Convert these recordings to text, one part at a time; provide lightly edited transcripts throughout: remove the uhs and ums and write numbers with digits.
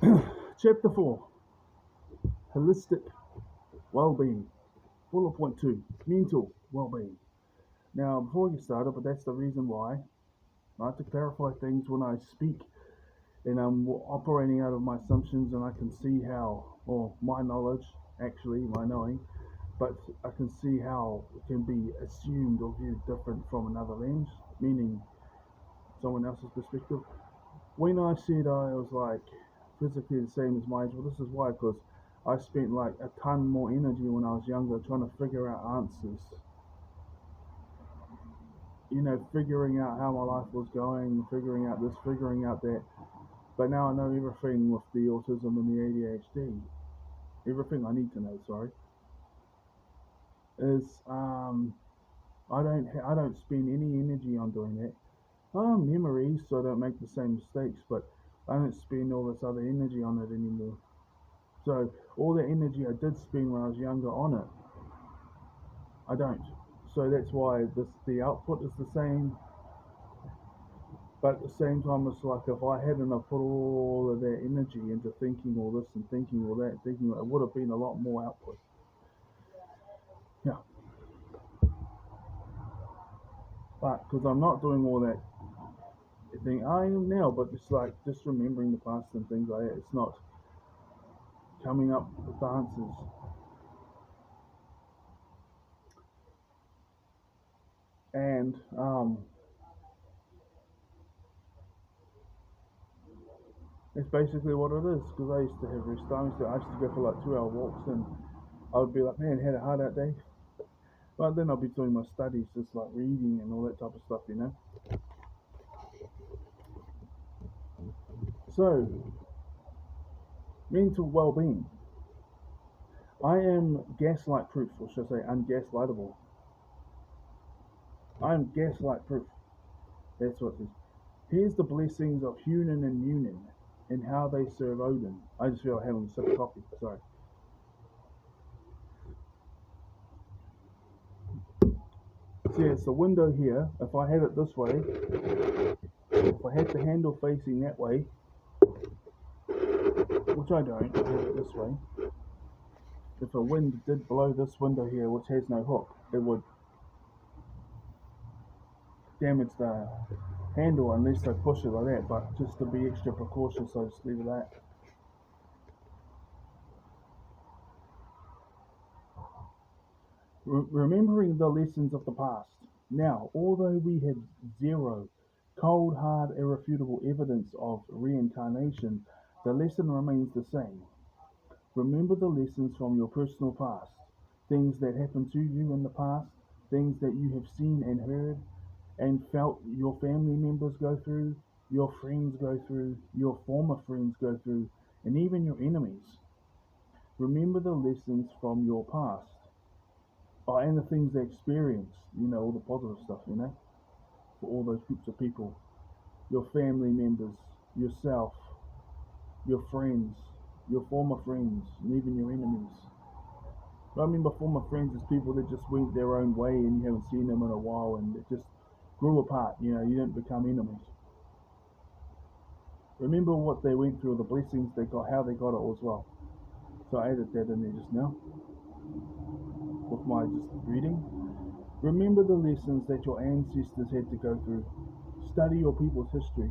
Chapter 4, Holistic Well-Being. Bulletpoint 2, Mental Well-Being. Now, before we get started, but that's the reason why I like to clarify things when I speak, and I'm operating out of my assumptions, and I can see how, or my knowledge, actually, my knowing, but I can see how it can be assumed or viewed different from another lens, meaning someone else's perspective. When I said I was like physically the same as my age, well, this is why, because I spent like a ton more energy when I was younger trying to figure out answers, figuring out how my life was going, figuring out this, figuring out that. But now I know everything with the autism and the ADHD. Everything I need to know, sorry, is I don't spend any energy on doing that. Memories, so I don't make the same mistakes, but I don't spend all this other energy on it anymore. So all the energy I did spend when I was younger on it, I don't. So that's why the output is the same, but at the same time, it's like if I hadn't have put all of that energy into thinking all this and thinking all that, it would have been a lot more output. Yeah, but because I'm not doing all that thing, I am now. But it's like just remembering the past and things like that. It's not coming up with answers. And it's basically what it is. Because I used to have rest time. I used to go for like 2 hour walks, and I would be like, man, had a hard out day. But then I'll be doing my studies, just like reading and all that type of stuff. So, mental well-being. I am gaslight proof, or should I say ungaslightable. I am gaslight proof. That's what it is. Here's the blessings of Hunan and Munin and how they serve Odin. I just feel like having a sip of coffee, sorry. See, it's the window here. If I had it this way, if I had the handle facing that way, which I don't, I have it this way. If a wind did blow this window here, which has no hook, it would damage the handle unless I push it like that. But just to be extra precautious, I just leave it at that. Remembering the lessons of the past. Now, although we have zero cold, hard, irrefutable evidence of reincarnation, the lesson remains the same. Remember the lessons from your personal past, things that happened to you in the past, things that you have seen and heard and felt your family members go through, your friends go through, your former friends go through, and even your enemies. Remember the lessons from your past. Oh, and the things they experience, all the positive stuff, for all those groups of people, your family members, yourself, your friends, your former friends, and even your enemies. What I mean by former friends is people that just went their own way and you haven't seen them in a while and it just grew apart, you didn't become enemies. Remember what they went through, the blessings they got, how they got it as well. So I added that in there just now with my just reading. Remember the lessons that your ancestors had to go through. Study your people's history.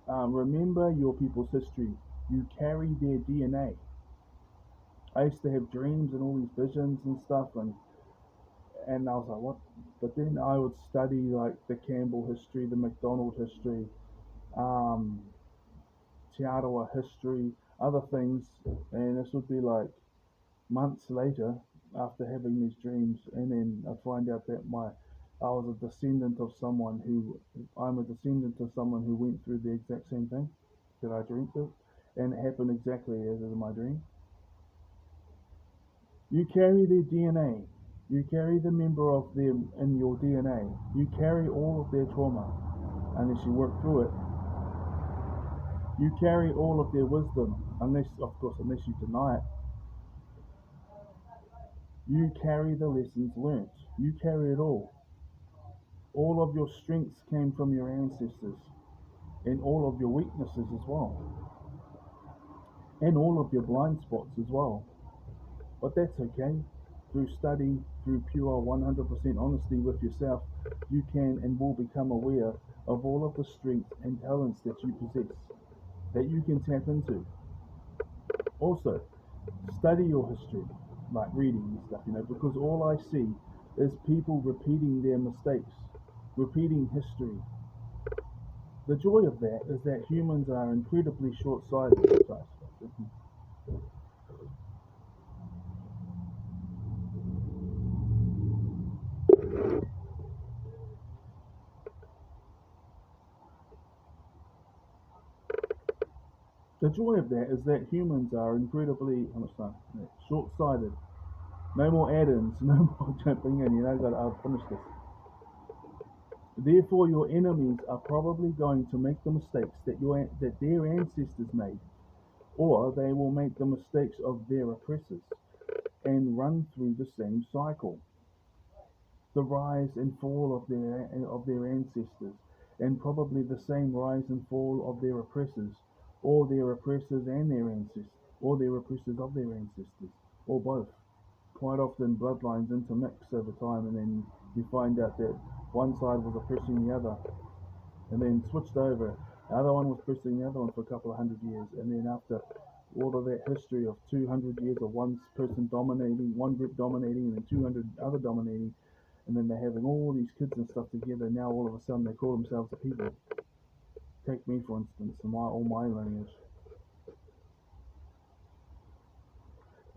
Remember your people's history. You carry their DNA. I used to have dreams and all these visions and stuff, and I was like, what? But then I would study like the Campbell history, the McDonald history, um, Te Arawa history, other things, and this would be like months later after having these dreams, and then I find out that I'm a descendant of someone who went through the exact same thing that I dreamt of, and it happened exactly as in my dream. You carry their DNA. You carry the member of them in your DNA. You carry all of their trauma, unless you work through it. You carry all of their wisdom, unless you deny it. You carry the lessons learnt. You carry it all. All of your strengths came from your ancestors, and all of your weaknesses as well. and all of your blind spots as well. But that's okay. Through study, through pure 100% honesty with yourself, you can and will become aware of all of the strengths and talents that you possess, that you can tap into. Also, study your history, like reading and stuff, because all I see is people repeating their mistakes, repeating history. The joy of that is that humans are incredibly short-sighted. The joy of that is that humans are incredibly, how much time? Yeah, short-sighted. No more add-ins, no more jumping in. I'll finish this. Therefore, your enemies are probably going to make the mistakes that their ancestors made, or they will make the mistakes of their oppressors and run through the same cycle, the rise and fall of their ancestors, and probably the same rise and fall of their oppressors, or their oppressors and their ancestors, or their oppressors of their ancestors, or both. Quite often, bloodlines intermix over time, and then you find out that one side was oppressing the other, and then switched over. The other one was oppressing the other one for a couple of 100 years, and then after all of that history of 200 years of one person dominating, one group dominating, and then 200 other dominating, and then they're having all these kids and stuff together. Now all of a sudden they call themselves a people. Take me for instance, all my lineage,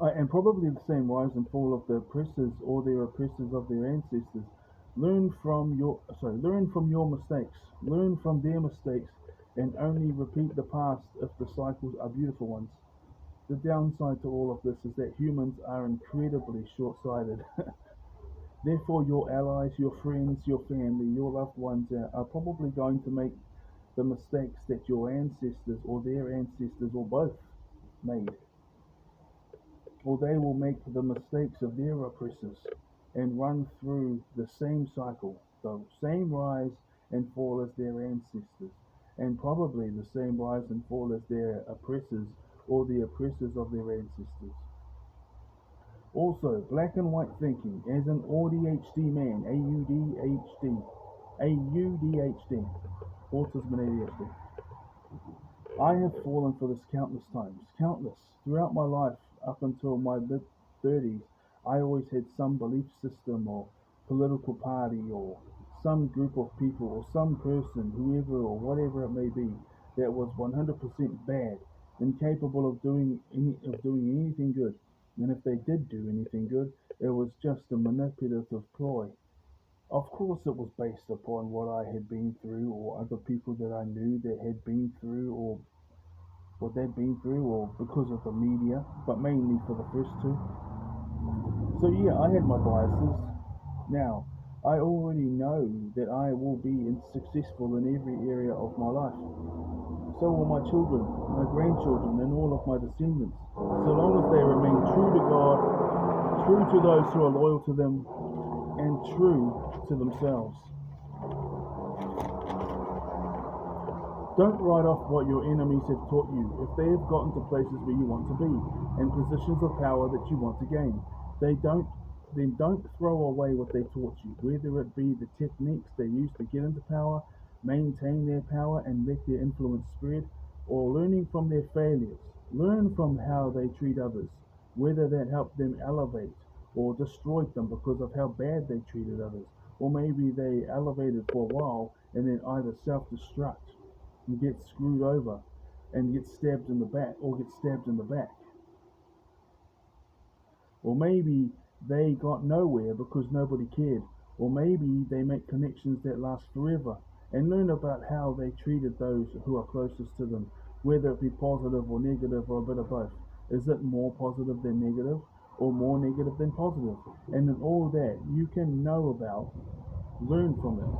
and probably the same rise and fall of the oppressors or their oppressors of their ancestors. Learn from your mistakes. Learn from their mistakes, and only repeat the past if the cycles are beautiful ones. The downside to all of this is that humans are incredibly short-sighted. Therefore, your allies, your friends, your family, your loved ones are probably going to make the mistakes that your ancestors or their ancestors or both made, or they will make the mistakes of their oppressors and run through the same cycle, the same rise and fall as their ancestors, and probably the same rise and fall as their oppressors or the oppressors of their ancestors. Also, black and white thinking as an ADHD man, AUDHD, autism and ADHD. I have fallen for this countless times, countless. Throughout my life, up until my mid-30s, I always had some belief system or political party or some group of people or some person, whoever or whatever it may be, that was 100% bad, incapable of doing anything good. And if they did do anything good, it was just a manipulative ploy. Of course, it was based upon what I had been through, or other people that I knew that had been through, or what they'd been through, or because of the media, but mainly for the first two. So yeah, I had my biases. Now, I already know that I will be successful in every area of my life. So will my children, my grandchildren, and all of my descendants, so long as they remain true to God, true to those who are loyal to them, and true to themselves. Don't write off what your enemies have taught you if they have gotten to places where you want to be and positions of power that you want to gain. Then don't throw away what they taught you, whether it be the techniques they used to get into power, maintain their power and let their influence spread, or learning from their failures. Learn from how they treat others, whether that helped them elevate or destroyed them because of how bad they treated others, or maybe they elevated for a while and then either self-destruct and get screwed over and get stabbed in the back or get stabbed in the back. Or maybe they got nowhere because nobody cared. Or maybe they make connections that last forever and learn about how they treated those who are closest to them, whether it be positive or negative or a bit of both. Is it more positive than negative or more negative than positive? And in all that you can know about, learn from it.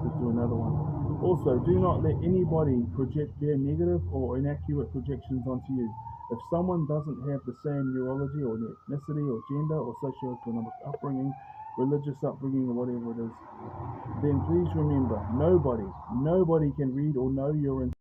Let's do another one. Also, do not let anybody project their negative or inaccurate projections onto you. If someone doesn't have the same neurology or ethnicity or gender or socioeconomic upbringing, religious upbringing or whatever it is, then please remember, nobody can read or know your